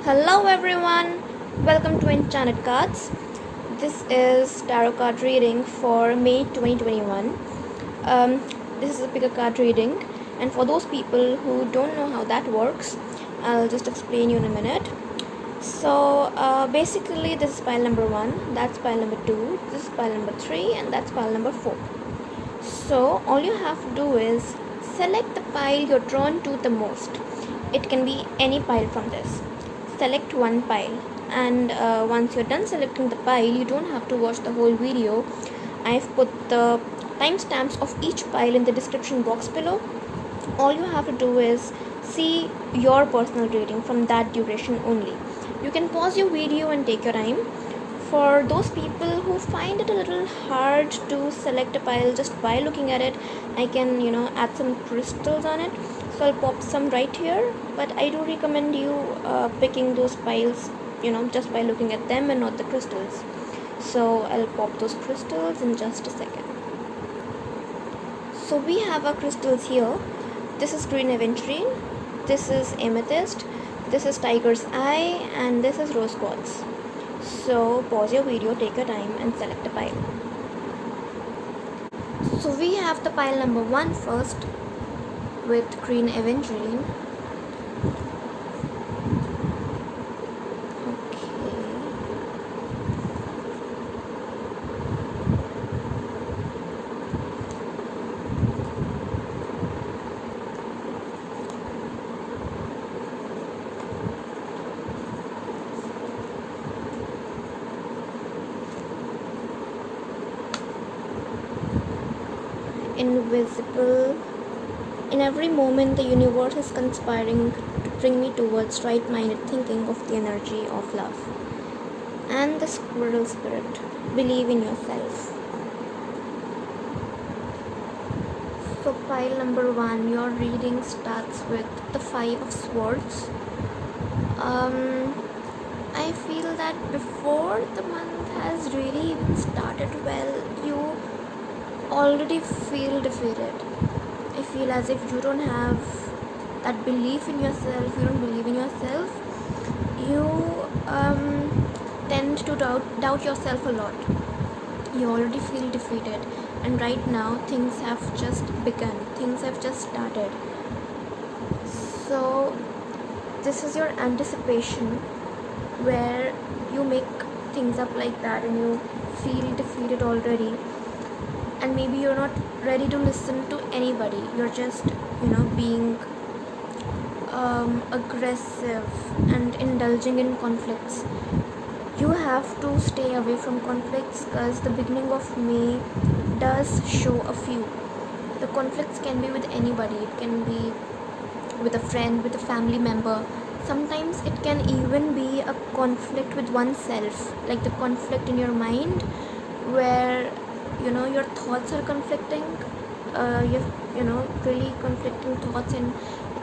Hello everyone, welcome to Enchanted Cards. This is tarot card reading for May 2021. Um, this is a pick a card reading, and for those people who don't know how that works, I'll just explain you in a minute. So basically, this is pile number 1, that's pile number 2, this is pile number 3, and that's pile number 4. So all you have to do is select the pile you're drawn to the most. It can be any pile from this. Select one pile, and once you're done selecting the pile, you don't have to watch the whole video. I've put the timestamps of each pile in the description box below. All you have to do is see your personal reading from that duration only. You can pause your video and take your time. For those people who find it a little hard to select a pile just by looking at it, I can add some crystals on it. So I'll pop some right here, but I do recommend you picking those piles just by looking at them and not the crystals. So I'll pop those crystals in just a second. So we have our crystals here. This is green aventurine, this is amethyst, this is tiger's eye, and this is rose quartz. So pause your video, take your time, and select a pile. So we have the pile number 1 first with green aventurine. Invisible. In every moment, the universe is conspiring to bring me towards right-minded thinking of the energy of love. And the squirrel spirit. Believe in yourself. So pile number 1, your reading starts with the 5 of swords. I feel that before the month has really even started well, you already feel defeated. I feel as if you don't have that belief in yourself, you don't believe in yourself, you tend to doubt yourself a lot. You already feel defeated, and right now things have just begun, things have just started. So this is your anticipation where you make things up like that and you feel defeated already, and maybe you're not ready to listen to anybody. You're just being aggressive and indulging in conflicts. You have to stay away from conflicts because the beginning of May does show a few. The conflicts can be with anybody. It can be with a friend, with a family member. Sometimes it can even be a conflict with oneself, like the conflict in your mind where your thoughts are conflicting. You've really conflicting thoughts, and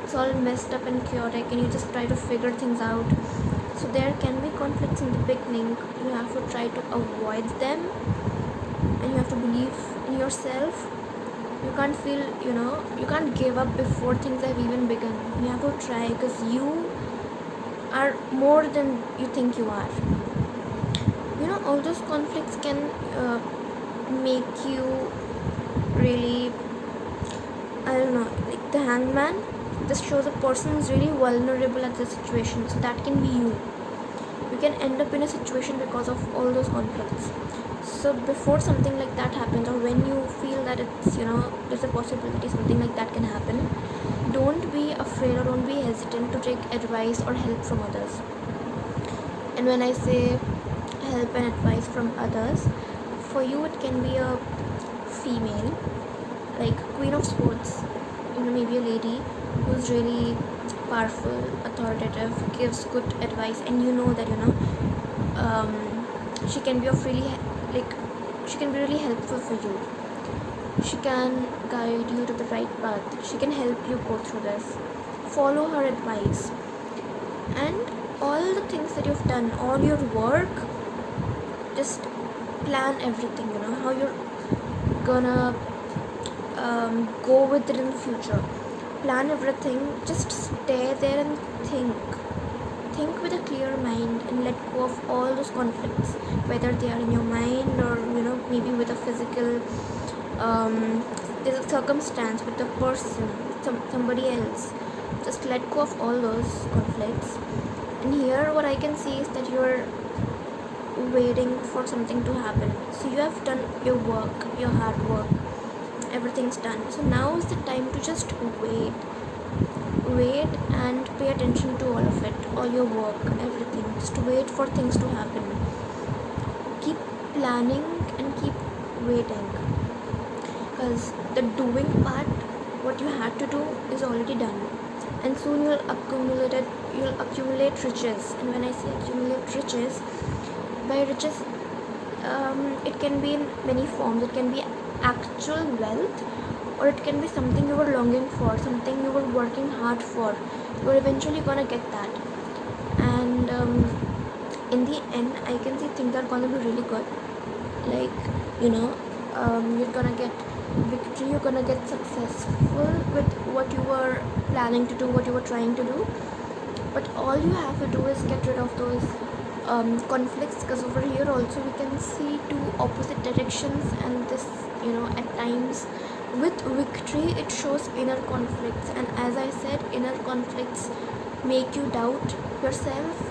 it's all messed up and chaotic, and you just try to figure things out. So there can be conflicts in the beginning. You have to try to avoid them, and you have to believe in yourself. You can't feel you can't give up before things have even begun. You have to try, because you are more than you think you are. All those conflicts can make you really, I don't know, like the hangman. This shows a person is really vulnerable at the situation, so that can be you. You can end up in a situation because of all those conflicts. So before something like that happens, or when you feel that it's there's a possibility something like that can happen, don't be afraid or don't be hesitant to take advice or help from others. And when I say help and advice from others, for you it can be a female, like Queen of Swords, maybe a lady who's really powerful, authoritative, gives good advice, and that she can be of really she can be really helpful for you. She can guide you to the right path. She can help you go through this. Follow her advice, and all the things that you've done, all your work, just plan everything. How you're gonna go with it in the future. Plan everything. Just stay there and think. think with a clear mind and let go of all those conflicts, whether they are in your mind or maybe with a physical there's a circumstance with a person, with somebody else. Just let go of all those conflicts. And here what I can see is that you're waiting for something to happen. So you have done your work, your hard work, everything's done. So now is the time to just wait and pay attention to all of it, all your work, everything. Just wait for things to happen. Keep planning and keep waiting, because the doing part, what you had to do, is already done. And soon you'll accumulate riches. And when I say accumulate riches, by riches, it can be in many forms. It can be actual wealth, or it can be something you were longing for, something you were working hard for. You're eventually gonna get that. And in the end, I can see things are gonna be really good. Like, you're gonna get victory, you're gonna get successful with what you were planning to do, what you were trying to do. But all you have to do is get rid of those conflicts, because over here also we can see two opposite directions. And this, at times with victory, it shows inner conflicts. And as I said, inner conflicts make you doubt yourself.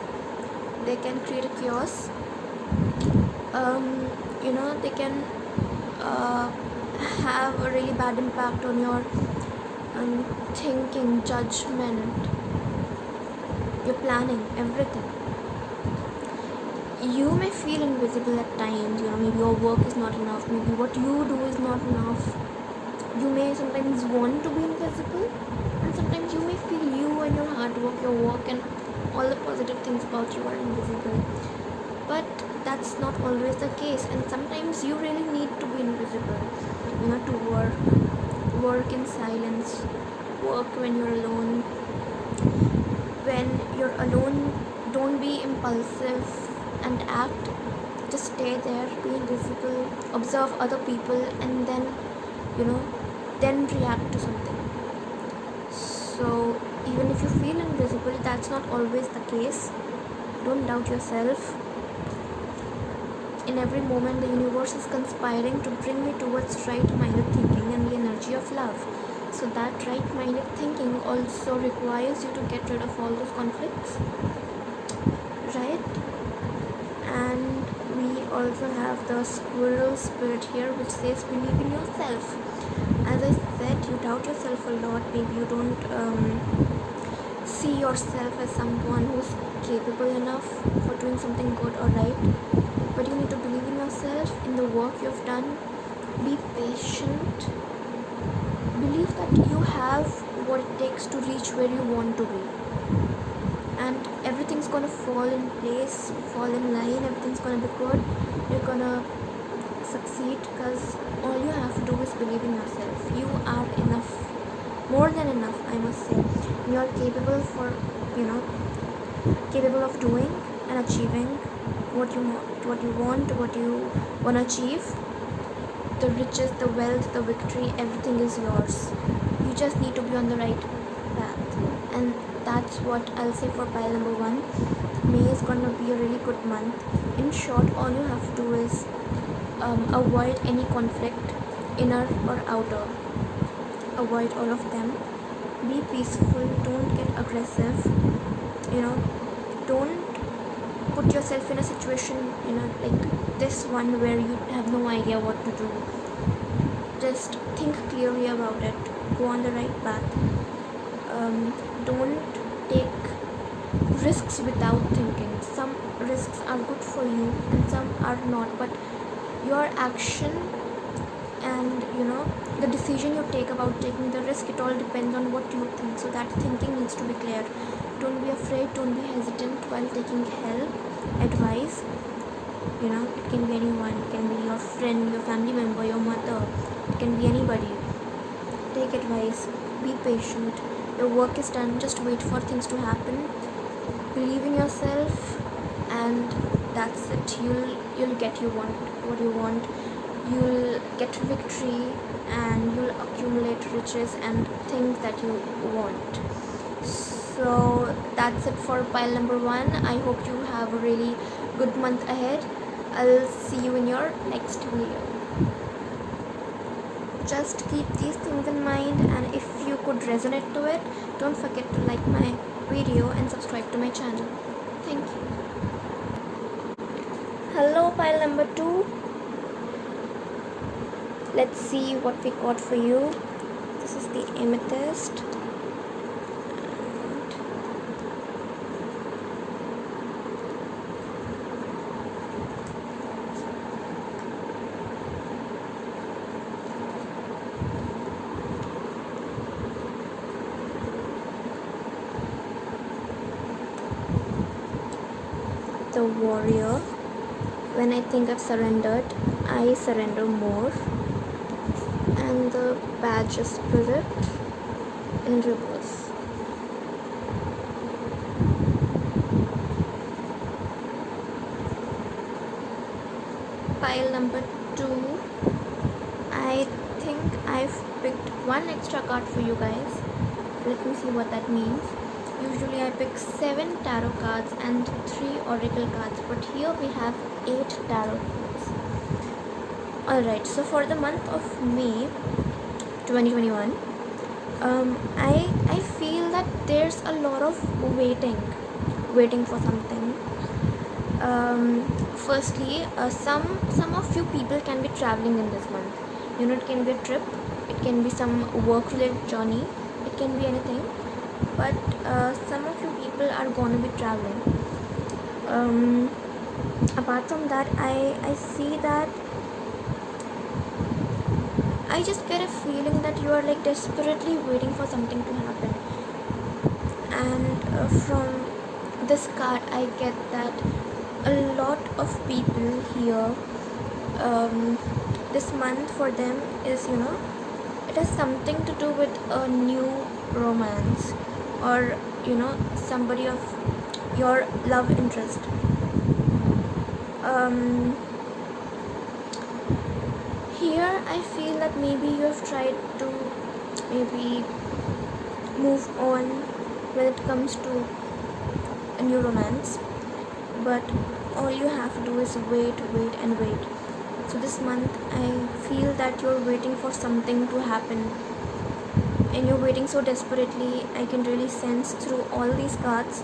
They can create a chaos. They can have a really bad impact on your thinking, judgment, your planning, everything. You may feel invisible at times. Maybe your work is not enough, maybe what you do is not enough. You may sometimes want to be invisible, and sometimes you may feel you and your hard work, your work, and all the positive things about you are invisible. But that's not always the case, and sometimes you really need to be invisible, to work in silence, work when you're alone. When you're alone, don't be impulsive and act. Just stay there, be invisible, observe other people, and then react to something. So even if you feel invisible, that's not always the case. Don't doubt yourself. In every moment, the universe is conspiring to bring me towards right-minded thinking and the energy of love. So that right-minded thinking also requires you to get rid of all those conflicts, right? And we also have the squirrel spirit here, which says believe in yourself. As I said, you doubt yourself a lot. Maybe you don't see yourself as someone who's capable enough for doing something good or right. But you need to believe in yourself, in the work you've done. Be patient. Believe that you have what it takes to reach where you want to be. And everything's gonna fall in place, fall in line, everything's gonna be good. You're gonna succeed, because all you have to do is believe in yourself. You are enough, more than enough, I must say. You are capable of doing and achieving what you want, what you want to achieve. The riches, the wealth, the victory, everything is yours. You just need to be on the right path. And that's what I'll say for pile number 1. May is gonna be a really good month. In short, all you have to do is avoid any conflict, inner or outer. Avoid all of them. Be peaceful. Don't get aggressive. Don't put yourself in a situation, like this one, where you have no idea what to do. Just think clearly about it. Go on the right path. Don't take risks without thinking. Some risks are good for you and some are not, but your action and the decision you take about taking the risk, it all depends on what you think. So that thinking needs to be clear. Don't be afraid, don't be hesitant while taking help, advice. It can be anyone. It can be your friend, your family member, your mother. It can be anybody. Take advice. Be patient. Your work is done. Just wait for things to happen. Believe in yourself, and that's it. You'll get what you want. You'll get victory, and you'll accumulate riches and things that you want. So that's it for pile number 1. I hope you have a really good month ahead. I'll see you in your next video. Just keep these things in mind, and if you could resonate to it, don't forget to like my video and subscribe to my channel. Thank you. Hello pile number 2. Let's see what we got for you. This is the amethyst. The warrior. When I think I've surrendered, I surrender more. And the badge is spirit in reverse. Pile number 2. I think I've picked one extra card for you guys. Let me see what that means. Usually I pick 7 tarot cards and 3 oracle cards, but here we have 8 tarot cards. Alright, so for the month of May 2021, I feel that there's a lot of waiting for something. Firstly, some of you people can be traveling in this month. It can be a trip, it can be some work-related journey, it can be anything. But some of you people are gonna be traveling. Apart from that, I see that I just get a feeling that you are like desperately waiting for something to happen. And from this card, I get that a lot of people here, this month for them is, it has something to do with a new romance, or somebody of your love interest. Here I feel that maybe you have tried to maybe move on when it comes to a new romance, but all you have to do is wait and wait. So this month I feel that you're waiting for something to happen, and you're waiting so desperately. I can really sense through all these cards.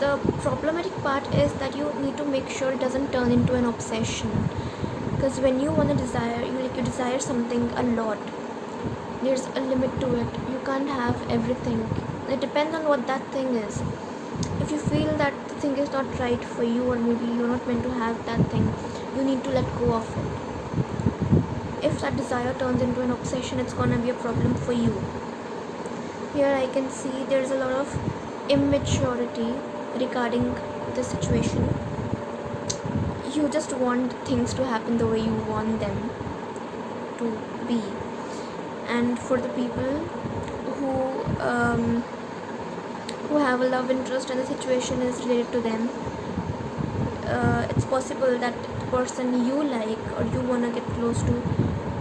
The problematic part is that you need to make sure it doesn't turn into an obsession, because when you want to desire, you desire something a lot. There's a limit to it. You can't have everything. It depends on what that thing is. If you feel that the thing is not right for you, or maybe you're not meant to have that thing, you need to let go of it. If that desire turns into an obsession, it's gonna be a problem for you. Here I can see there's a lot of immaturity regarding the situation. You just want things to happen the way you want them to be. And for the people who have a love interest and the situation is related to them, it's possible that the person you like or you want to get close to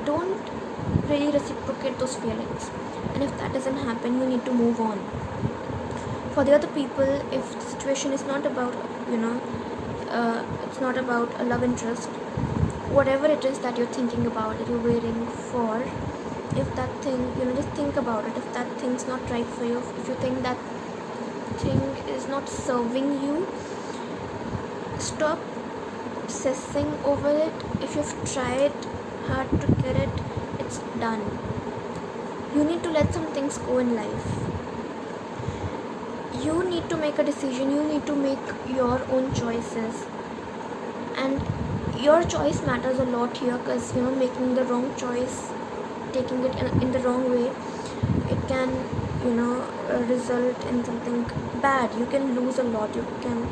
don't really reciprocate those feelings, and if that doesn't happen, you need to move on. For the other people, if the situation is not about it's not about a love interest, whatever it is that you're thinking about, that you're waiting for, if that thing, just think about it. If that thing's not right for you, if you think that thing is not serving you, stop obsessing over it. If you've tried hard to get it, it's done. You need to let some things go in life. You need to make a decision. You need to make your own choices, and your choice matters a lot here, because making the wrong choice, taking it in the wrong way, it can result in something bad. You can lose a lot. You can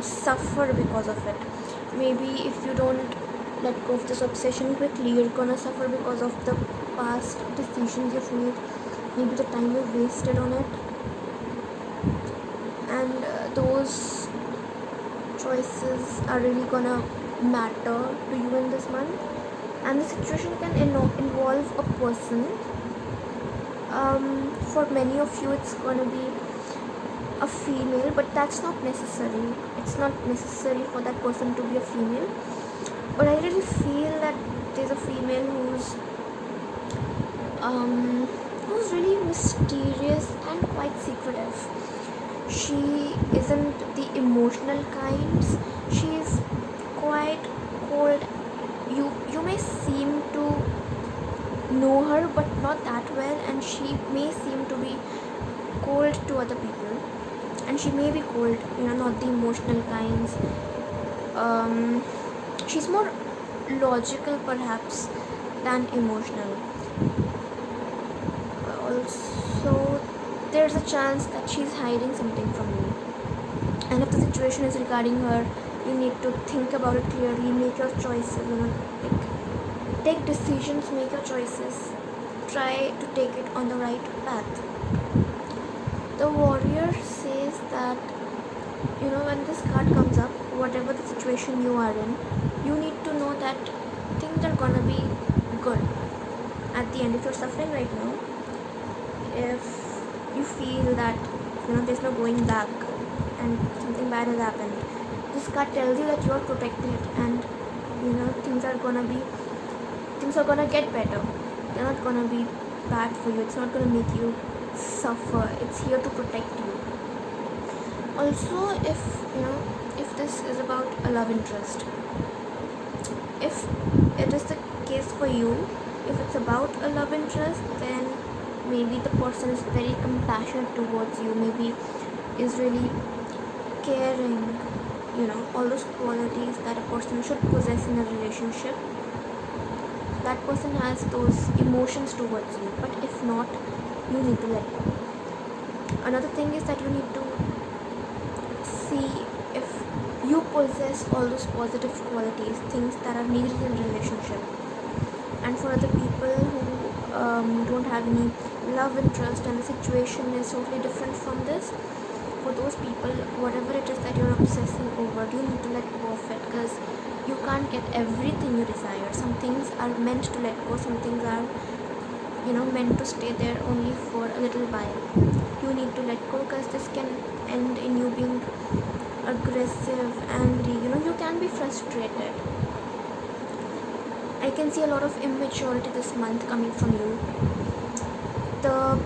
suffer because of it. Maybe if you don't let go of this obsession quickly, you're gonna suffer because of the past decisions you've made, maybe the time you've wasted on it, and those choices are really gonna matter to you in this month. And the situation can involve a person, For many of you it's going to be a female, but that's not necessary. It's not necessary for that person to be a female, but I really feel that there's a female who's really mysterious and quite secretive. She isn't the emotional kind. She's quite cold. You may seem to know her but not that well, and she may seem to be cold to other people, and she may be cold, not the emotional kinds. She's more logical perhaps than emotional. Also, there's a chance that she's hiding something from you, and if the situation is regarding her, you need to think about it clearly, make your choices, like take decisions, make your choices, try to take it on the right path. The warrior says that when this card comes up, whatever the situation you are in, you need to know that things are gonna be good at the end. If you're suffering right now, if you feel that there's no going back and something bad has happened, this card tells you that you're protected, and things are gonna get better. They're not gonna be bad for you. It's not gonna make you suffer. It's here to protect you. Also, if this is about a love interest, if it is the case for you, if it's about a love interest, then maybe the person is very compassionate towards you, maybe is really caring, all those qualities that a person should possess in a relationship. That person has those emotions towards you, but if not, you need to let go. Another thing is that you need to see if you possess all those positive qualities, things that are needed in a relationship. And for other people who don't have any love interest and the situation is totally different from this, for those people, whatever it is that you're obsessing over, you need to let go of it, because you can't get everything you desire. Some things are meant to let go, some things are meant to stay there only for a little while. You need to let go, because this can end in you being aggressive, angry, you can be frustrated. I can see a lot of immaturity this month coming from you. The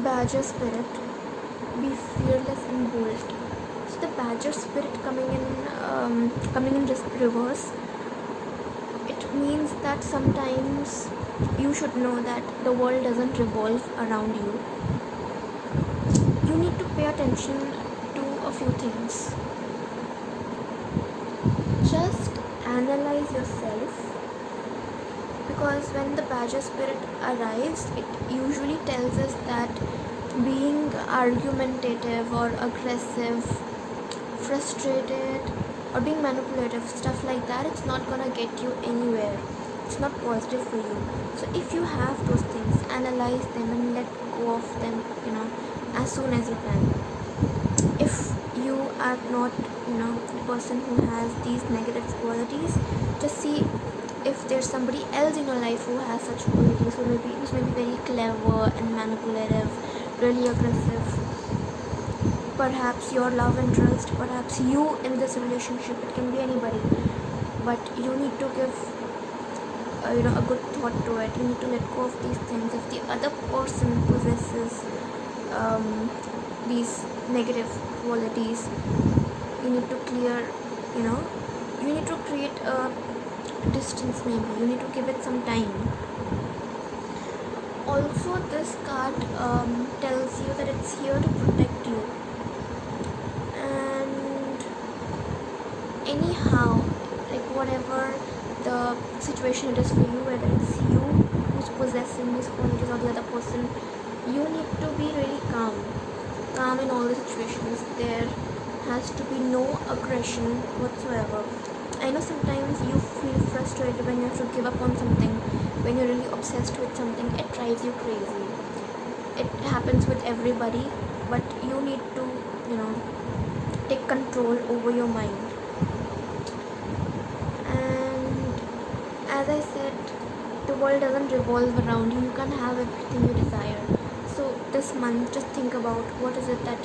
Badger spirit, be fearless and bold. So the Badger spirit coming in reverse, it means that sometimes you should know that the world doesn't revolve around you. You need to pay attention to a few things. Just analyze yourself, because when the Badger spirit arrives, it usually tells us that being argumentative or aggressive, frustrated, or being manipulative, stuff like that, it's not gonna get you anywhere. It's not positive for you. So if you have those things, analyze them and let go of them, as soon as you can. If you are not, the person who has these negative qualities, just see if there's somebody else in your life who has such qualities, who's maybe very clever and manipulative, really aggressive. Perhaps your love interest, perhaps you in this relationship, it can be anybody, but you need to give a good thought to it. You need to let go of these things. If the other person possesses these negative qualities, you need to clear, you need to create a distance. Maybe you need to give it some time. Also, this card tells you that it's here to protect you, and anyhow, like whatever the situation it is for you, whether it's you who's possessing these qualities or the other person, you need to be really calm in all the situations. There has to be no aggression whatsoever. I know sometimes you feel frustrated when you have to give up on something, when you're really obsessed with something, it drives you crazy. It happens with everybody, but you need to, take control over your mind. And as I said, the world doesn't revolve around you. You can't have everything you desire. So month, just think about what is it that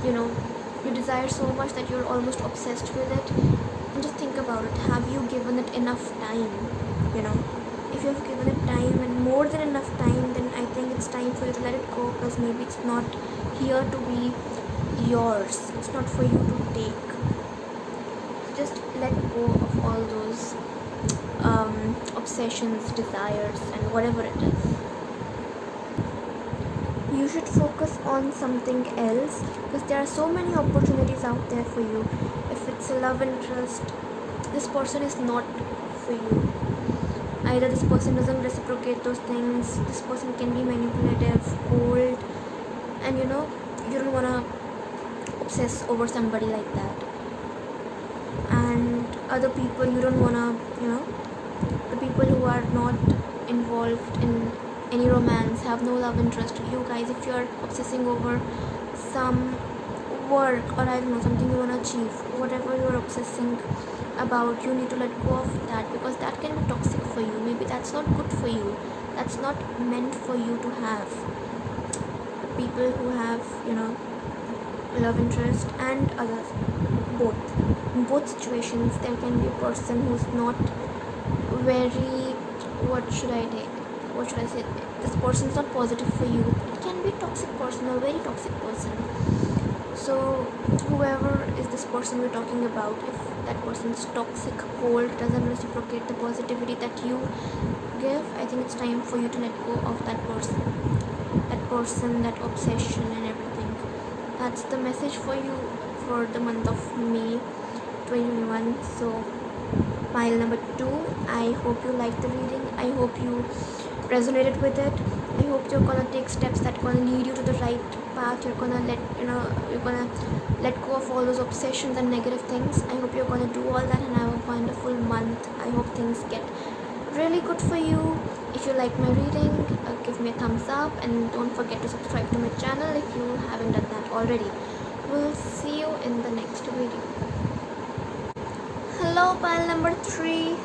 you know you desire so much that you're almost obsessed with it, and just think about it. Have you given it enough time? you know if you have given it time and more than enough time, then I think it's time for you to let it go, because maybe it's not here to be yours. It's not for you to take. Just let go of all those obsessions, desires, and whatever it is. You should focus on something else, because there are so many opportunities out there for you. If it's a love interest, this person is not for you. Either this person doesn't reciprocate those things, this person can be manipulative, cold, and you don't want to obsess over somebody like that. And other people, you don't want to, the people who are not involved in any romance, have no love interest. You guys, if you're obsessing over some work, or I don't know, something you want to achieve, whatever you're obsessing about, you need to let go of that, because that can be toxic for you. Maybe that's not good for you, that's not meant for you to have. People who have love interest and others, both, in both situations, there can be a person who's not very, what should I say, this person's not positive for you. It can be a toxic person, a very toxic person. So whoever is this person we're talking about, if that person's toxic, cold, doesn't reciprocate the positivity that you give, I think it's time for you to let go of that person, that obsession and everything. That's the message for you for the month of May 2021. So pile number 2, I hope you liked the reading. I hope you resonated with it. I hope you're gonna take steps that gonna lead you to the right path. You're gonna let go of all those obsessions and negative things. I hope you're gonna do all that and have a wonderful month. I hope things get really good for you. If you like my reading, give me a thumbs up, and don't forget to subscribe to my channel if you haven't done that already. We'll see you in the next video. Hello, pile number 3.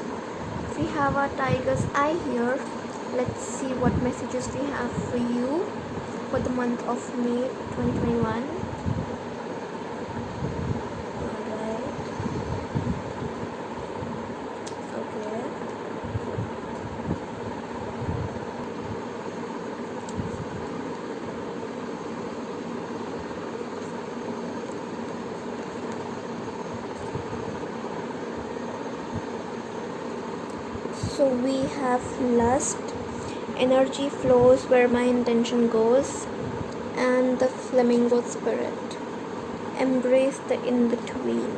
We have our tiger's eye here. Let's see what messages we have for you for the month of May 2021. Alright. Okay. So we have lust, energy flows where my intention goes, and the flamingo spirit. Embrace the in-between.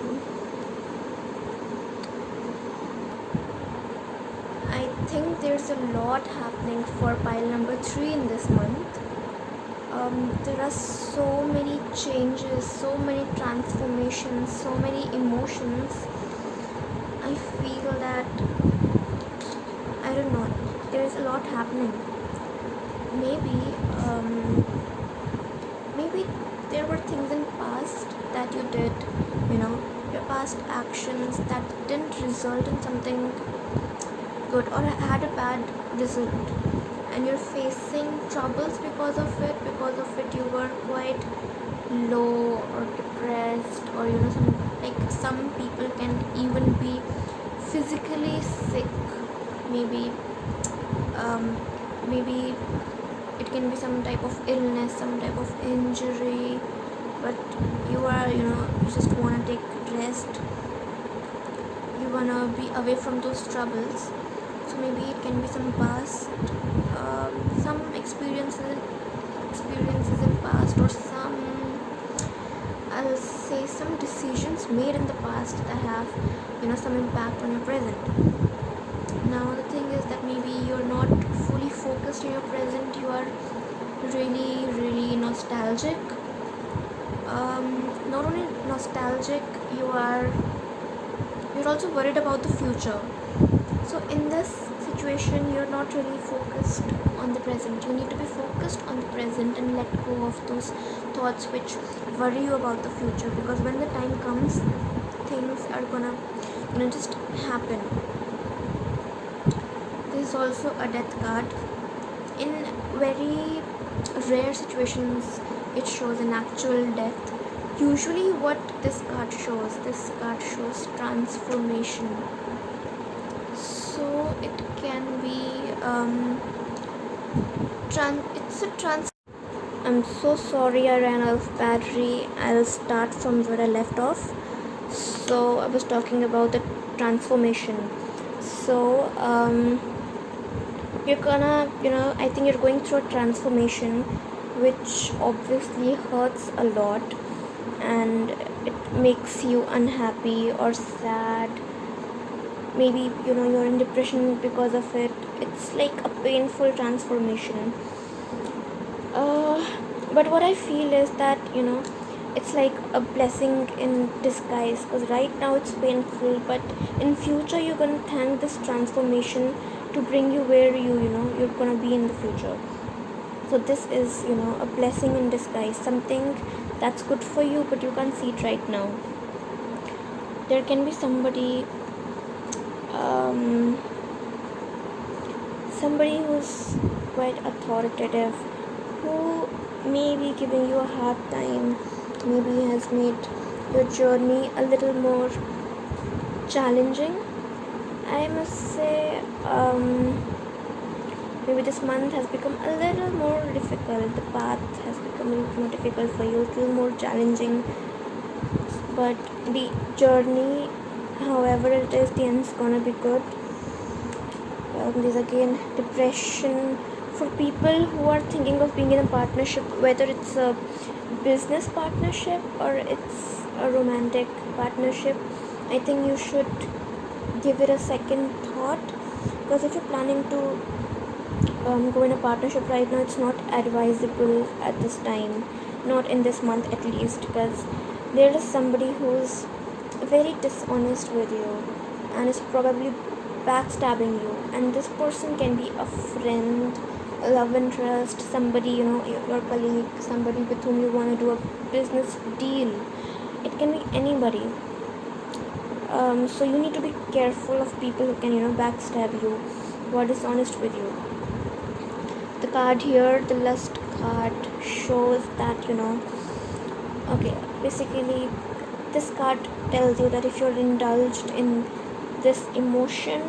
I think there's a lot happening for pile number 3 in this month. There are so many changes, so many transformations, so many emotions. I feel that, I don't know, there is a lot happening. Maybe there were things in past that you did, your past actions that didn't result in something good, or had a bad result, and you're facing troubles because of it. You were quite low or depressed, or some people can even be physically sick. Maybe it can be some type of illness, some type of injury, but you just want to take rest, you want to be away from those troubles. So maybe it can be some past, some experiences in past, or I'll say some decisions made in the past that have some impact on your present. Now the thing is that maybe you're not fully focused in your present. You are really, really nostalgic. Not only nostalgic, you're also worried about the future. So in this situation, you're not really focused on the present. You need to be focused on the present and let go of those thoughts which worry you about the future, because when the time comes, things are gonna just happen. This is also a death card. In very rare situations, it shows an actual death. Usually, what this card shows transformation. So it can be it's a trans. I'm so sorry, I ran out of battery. I'll start from where I left off. So I was talking about the transformation. So you're gonna, I think you're going through a transformation, which obviously hurts a lot, and it makes you unhappy or sad. Maybe you're in depression because of it. It's like a painful transformation. But what I feel is that it's like a blessing in disguise, because right now it's painful, but in future you're gonna thank this transformation to bring you where you're gonna be in the future. So this is a blessing in disguise, something that's good for you but you can't see it right now. There can be somebody who's quite authoritative, who may be giving you a hard time, maybe has made your journey a little more challenging. I must say, maybe this month has become a little more difficult. The path has become a little more difficult for you, a little more challenging. But the journey, however it is, the end's gonna be good. There's again depression for people who are thinking of being in a partnership, whether it's a business partnership or it's a romantic partnership. I think you should give it a second thought, because if you're planning to go in a partnership right now, it's not advisable at this time, not in this month at least, because there is somebody who's very dishonest with you and is probably backstabbing you, and this person can be a friend, a love interest, somebody, your colleague, somebody with whom you want to do a business deal. It can be anybody. So you need to be careful of people who can backstab you, who are dishonest with you. The card here, the lust card, shows that okay, basically this card tells you that if you're indulged in this emotion,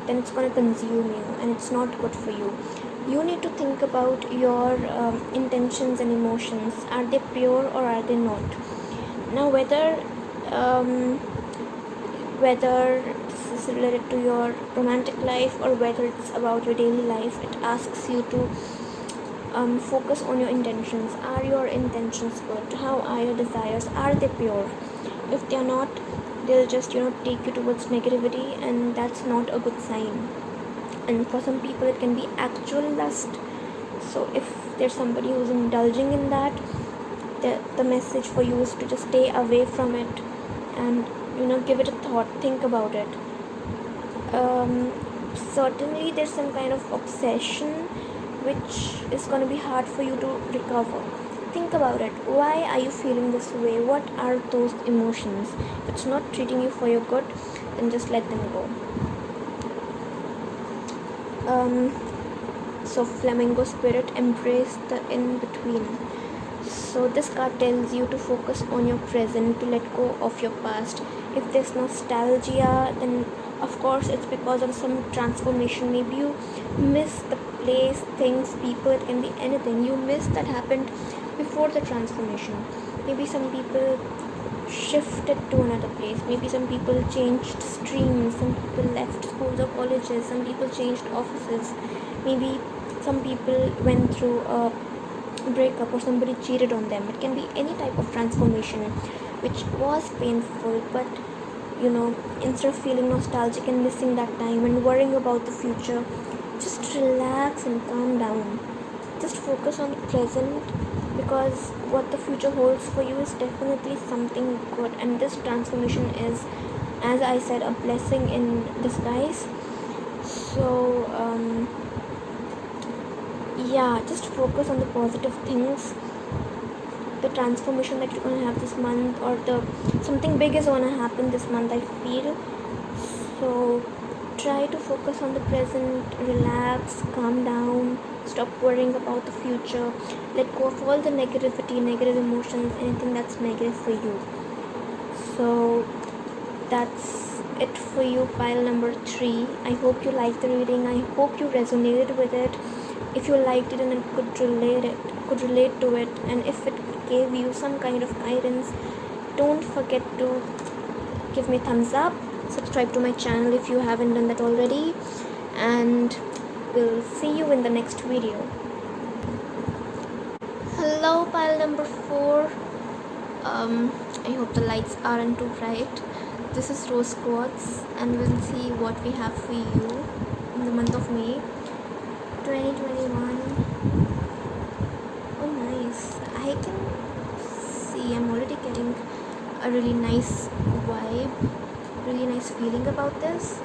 then it's going to consume you and it's not good for you. You need to think about your intentions and emotions. Are they pure or are they not? Now whether this is related to your romantic life or whether it's about your daily life, it asks you to focus on your intentions. Are your intentions good? How are your desires? Are they pure? If they are not, they'll just take you towards negativity, and that's not a good sign. And for some people it can be actual lust. So if there's somebody who's indulging in that, the message for you is to just stay away from it and give it a thought, think about it. Certainly there's some kind of obsession which is going to be hard for you to recover. Think about it. Why are you feeling this way? What are those emotions? If it's not treating you for your good, then just let them go. So flamingo spirit, embrace the in-between. So this card tells you to focus on your present, to let go of your past. If there's nostalgia, then of course it's because of some transformation. Maybe you miss the place, things, people, it can be anything. You miss that happened before the transformation. Maybe some people shifted to another place. Maybe some people changed streams, some people left schools or colleges, some people changed offices. Maybe some people went through a breakup or somebody cheated on them. It can be any type of transformation which was painful, but instead of feeling nostalgic and missing that time and worrying about the future, just relax and calm down. Just focus on the present, because what the future holds for you is definitely something good, and this transformation is, as I said, a blessing in disguise. So just focus on the positive things, the transformation that you're going to have this month, or something big is going to happen this month, I feel. So try to focus on the present, relax, calm down, Stop worrying about the future. Let go of all the negativity, negative emotions, anything that's negative for you. So that's it for you, pile number 3. I hope you liked the reading. I hope you resonated with it. If you liked it and could relate to it, and if it gave you some kind of guidance, don't forget to give me a thumbs up. Subscribe to my channel if you haven't done that already, and we'll see you in the next video. Hello, pile number 4. I hope the lights aren't too bright. This is Rose Quartz, and we'll see what we have for you in the month of May 2021. Oh, nice. I can see I'm already getting a really nice vibe, really nice feeling about this.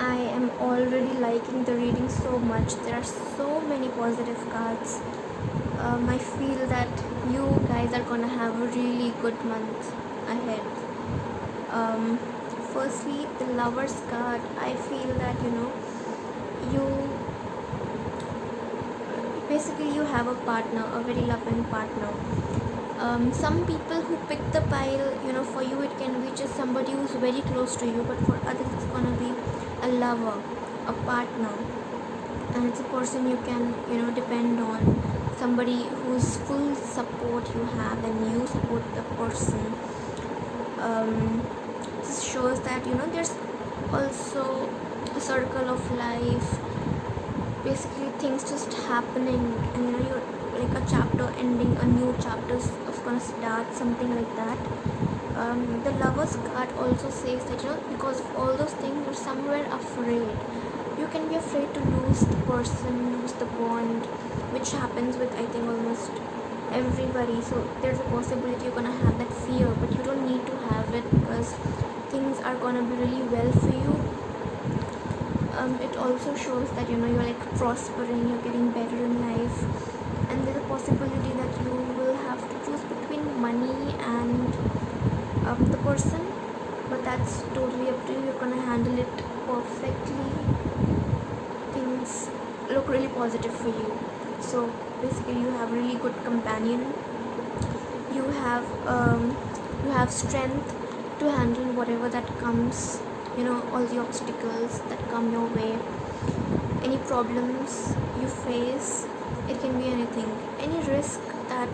I am already liking the reading so much. There are so many positive cards. I feel that you guys are gonna have a really good month ahead. Firstly, the Lover's card. I feel that you basically you have a partner, a very loving partner. Some people who pick the pile, for you it can be just somebody who's very close to you, but for others it's gonna be a lover, a partner, and it's a person you can depend on, somebody whose full support you have and you support the person. This shows that there's also a circle of life, basically things just happening, and you're like a chapter ending, a new chapter is gonna start, something like that. The Lover's card also says that because of all those things you're somewhere afraid. You can be afraid to lose the person, lose the bond, which happens with I think almost everybody. So there's a possibility you're gonna have that fear, but you don't need to have it because things are gonna be really well for you. It also shows that you're like prospering, you're getting better in life, and there's a possibility that you will have to choose between money and the person, but that's totally up to you. You're gonna handle it perfectly. Things look really positive for you. So basically you have really good companion, you have strength to handle whatever that comes, all the obstacles that come your way, any problems you face. It can be anything, any risk that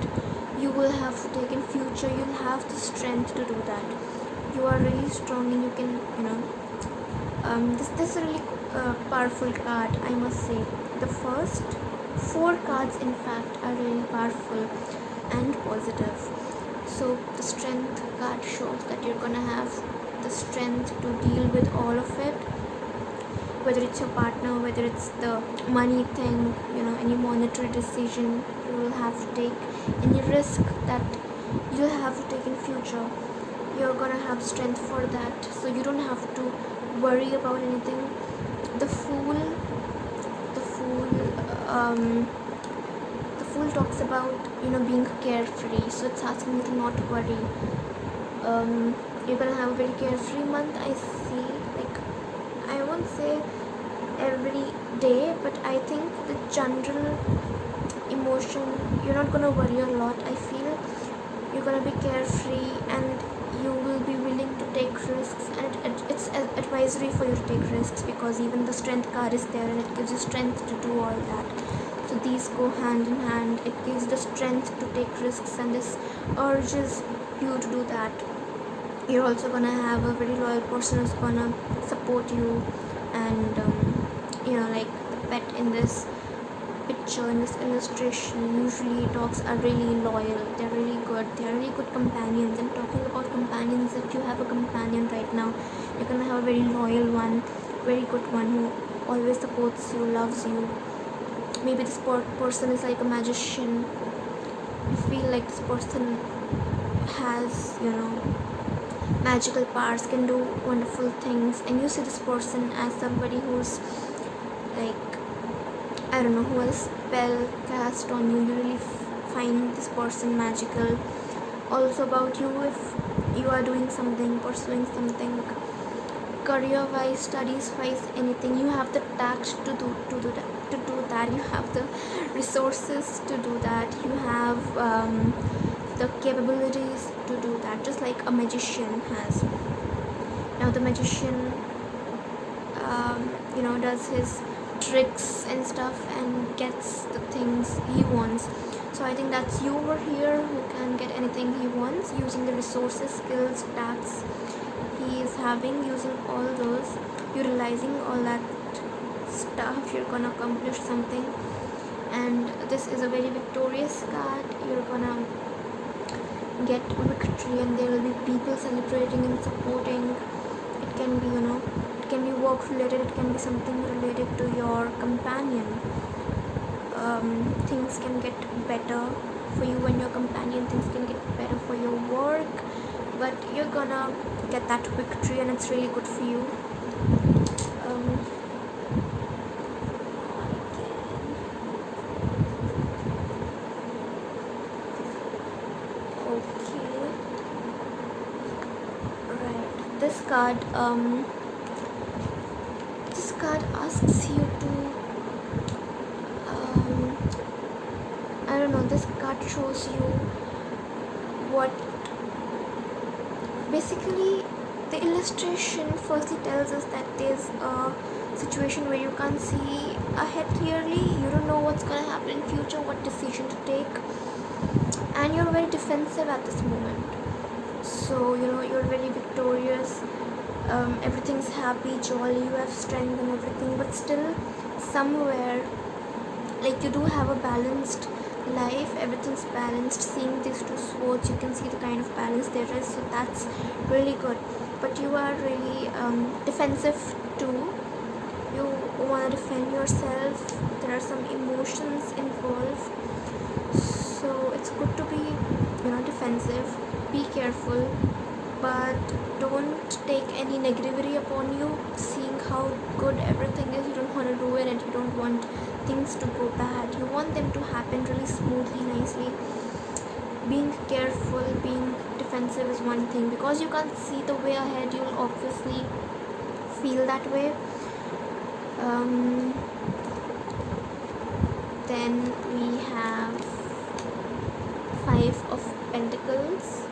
you will have to take in future. You'll have the strength to do that. You are really strong, and you can this is a really powerful card, I must say. The first 4 cards in fact are really powerful and positive. So the strength card shows that you're gonna have the strength to deal with all of it, whether it's your partner, whether it's the money thing, any monetary decision you will have to take, any risk that you'll have to take in future. You're gonna have strength for that, so you don't have to worry about anything. The Fool, the Fool, the Fool talks about being carefree, so it's asking you to not worry. You're gonna have a very carefree month, I see. Like, I won't say every day, but I think the general emotion, you're not gonna worry a lot. I feel you're gonna be carefree, and you will be willing to take risks, and it's advisory for you to take risks, because even the strength card is there and it gives you strength to do all that. So these go hand in hand. It gives the strength to take risks, and this urges you to do that. You're also gonna have a very loyal person who's gonna support you, and like the pet in this picture, in this illustration, usually dogs are really loyal, they're really good companions. And talking about companions, if you have a companion right now, you're gonna have a very loyal one, very good one, who always supports you, loves you. Maybe this person is like a magician. You feel like this person has magical powers, can do wonderful things, and you see this person as somebody who's like, I don't know, who has spell cast on you. You really find this person magical. Also about you, if you are doing something, pursuing something, career wise, studies wise, anything, you have the tact to do that. You have the resources to do that. You have the capabilities to do that, just like a magician has. Now the magician does his tricks and stuff and gets the things he wants. So I think that's you over here who can get anything he wants using the resources, skills, tacts he is having. Using all those, utilizing all that stuff, you're gonna accomplish something. And this is a very victorious card. You're gonna get victory, and there will be people celebrating and supporting. It can be, it can be work related, it can be something related to your companion. Things can get better for you and your companion, things can get better for your work, but you're gonna get that victory, and it's really good for you. Okay, right, this card asks you to I don't know, this card shows you what basically the illustration firstly tells us that there's a situation where you can't see ahead clearly, you don't know what's gonna happen in future, what decision to take, and you're very defensive at this moment. So you're very victorious, everything's happy, jolly, you have strength and everything, but still somewhere, like, you do have a balanced life, everything's balanced. Seeing these two swords, you can see the kind of balance there is, so that's really good. But you are really defensive too. You want to defend yourself, there are some emotions involved, so it's good to be defensive. Be careful, but don't take any negativity upon you. Seeing how good everything is, you don't want to ruin it, you don't want things to go bad, you want them to happen really smoothly, nicely. Being careful, being defensive is one thing, because you can't see the way ahead, you'll obviously feel that way. Then we have Five of Pentacles.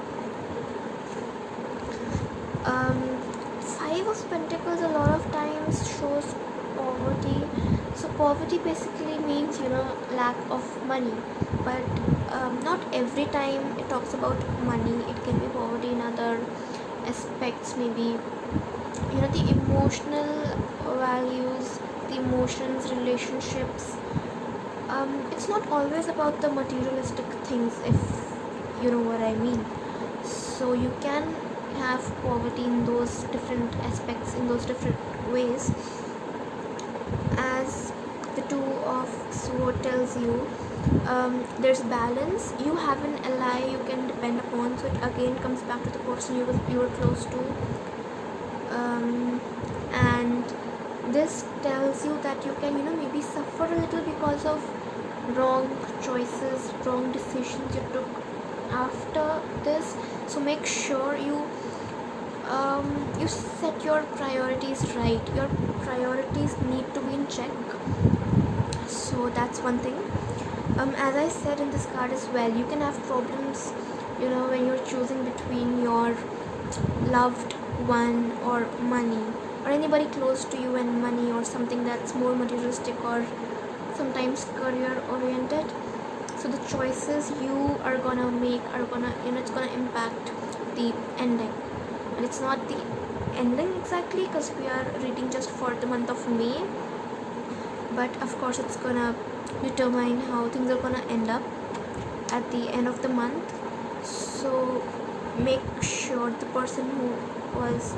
Five of Pentacles a lot of times shows poverty. So poverty basically means lack of money, but not every time it talks about money. It can be poverty in other aspects, maybe the emotional values, the emotions, relationships. It's not always about the materialistic things, if you know what I mean. So you can have poverty in those different aspects, in those different ways. As the Two of Swords tells you, there's balance, you have an ally you can depend upon, so it again comes back to the person you were close to. And this tells you that you can maybe suffer a little because of wrong choices, wrong decisions you took after this. So make sure you set your priorities right. Your priorities need to be in check. So that's one thing. As I said in this card as well, you can have problems when you're choosing between your loved one or money, or anybody close to you and money, or something that's more materialistic or sometimes career oriented. So the choices you are gonna make are gonna it's gonna impact the ending. And it's not the ending exactly, because we are reading just for the month of May, but of course it's gonna determine how things are gonna end up at the end of the month. So make sure the person who was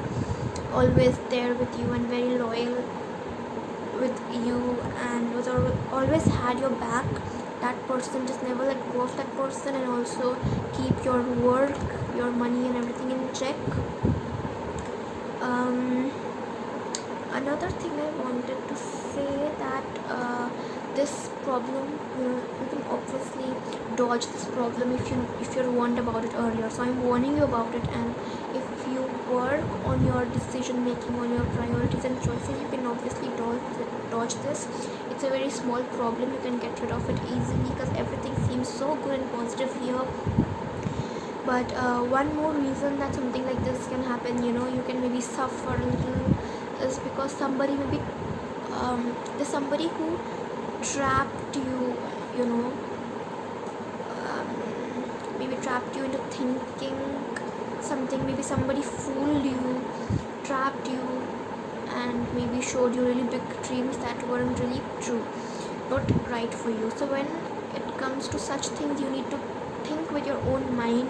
always there with you and very loyal with you and was always had your back, that person. Just never let go of that person, and also keep your work, your money and everything in check. Another thing I wanted to say that this problem, you can obviously dodge this problem if you're warned about it earlier. So I'm warning you about it, and if you work on your decision making, on your priorities and choices, you can obviously dodge this. It's a very small problem, you can get rid of it easily because everything seems so good and positive here. But one more reason that something like this can happen, you can maybe suffer a little, is because somebody maybe there's somebody who trapped you, um, maybe trapped you into thinking something. Maybe somebody fooled you, trapped you, and maybe showed you really big dreams that weren't really true, not right for you. So when it comes to such things, you need to think with your own mind,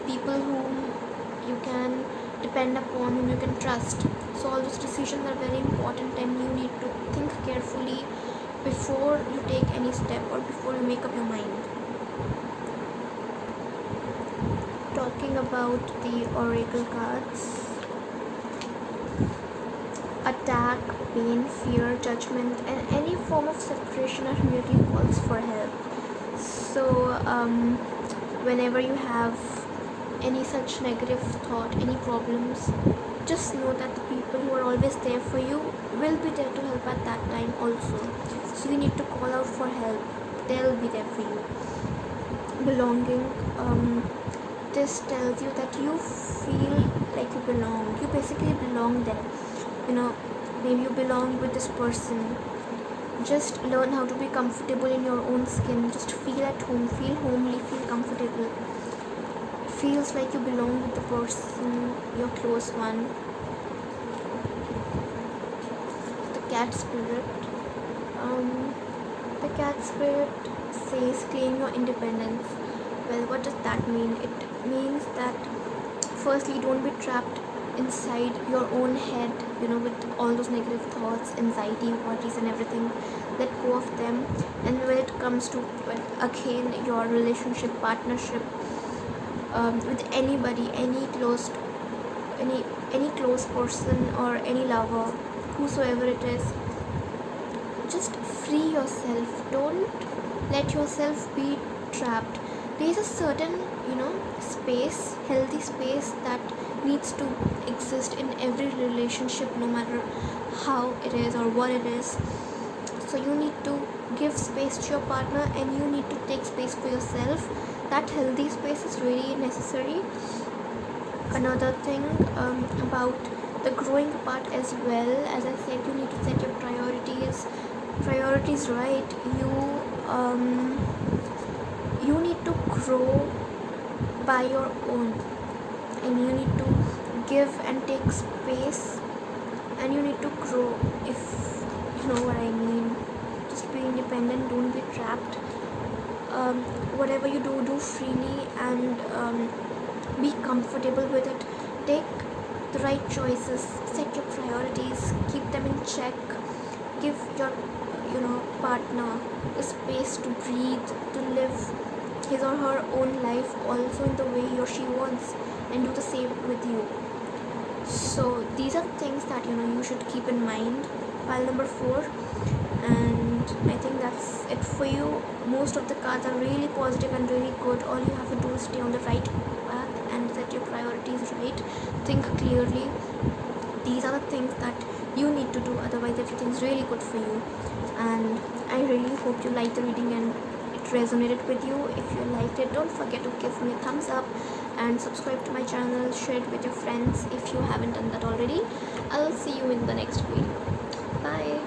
people whom you can depend upon, whom you can trust. So all those decisions are very important, and you need to think carefully before you take any step or before you make up your mind. Talking about the oracle cards: attack, pain, fear, judgment, and any form of separation are merely calls for help. So whenever you have any such negative thought, any problems, just know that the people who are always there for you will be there to help at that time also. So you need to call out for help, they'll be there for you. Belonging, this tells you that you feel like you belong, you basically belong there. Maybe you belong with this person. Just learn how to be comfortable in your own skin. Just feel at home, feel homely, feel comfortable. Feels like you belong with the person, your close one. The cat spirit. The cat spirit says claim your independence. Well, what does that mean? It means that firstly, don't be trapped inside your own head, with all those negative thoughts, anxiety, worries and everything. Let go of them. And when it comes to, again, your relationship, partnership, with anybody, any close person or any lover, whosoever it is, just free yourself. Don't let yourself be trapped. There is a certain space, healthy space, that needs to exist in every relationship, no matter how it is or what it is. So you need to give space to your partner, and you need to take space for yourself. That healthy space is really necessary. Another thing, about the growing apart as well, as I said, you need to set your priorities right. You need to grow by your own, and you need to give and take space, and you need to grow, if you know what I mean. Just be independent, don't be trapped. Whatever you do freely, and be comfortable with it. Take the right choices, set your priorities, keep them in check. Give your partner the space to breathe, to live his or her own life also in the way he or she wants, and do the same with you. So these are things that you should keep in mind. Pile number 4, and I think that's it for you. Most of the cards are really positive and really good. All you have to do is stay on the right path and set your priorities right. Think clearly. These are the things that you need to do, otherwise everything's really good for you. And I really hope you liked the reading and it resonated with you. If you liked it, don't forget to give me a thumbs up and subscribe to my channel. Share it with your friends if you haven't done that already. I'll see you in the next video. Bye.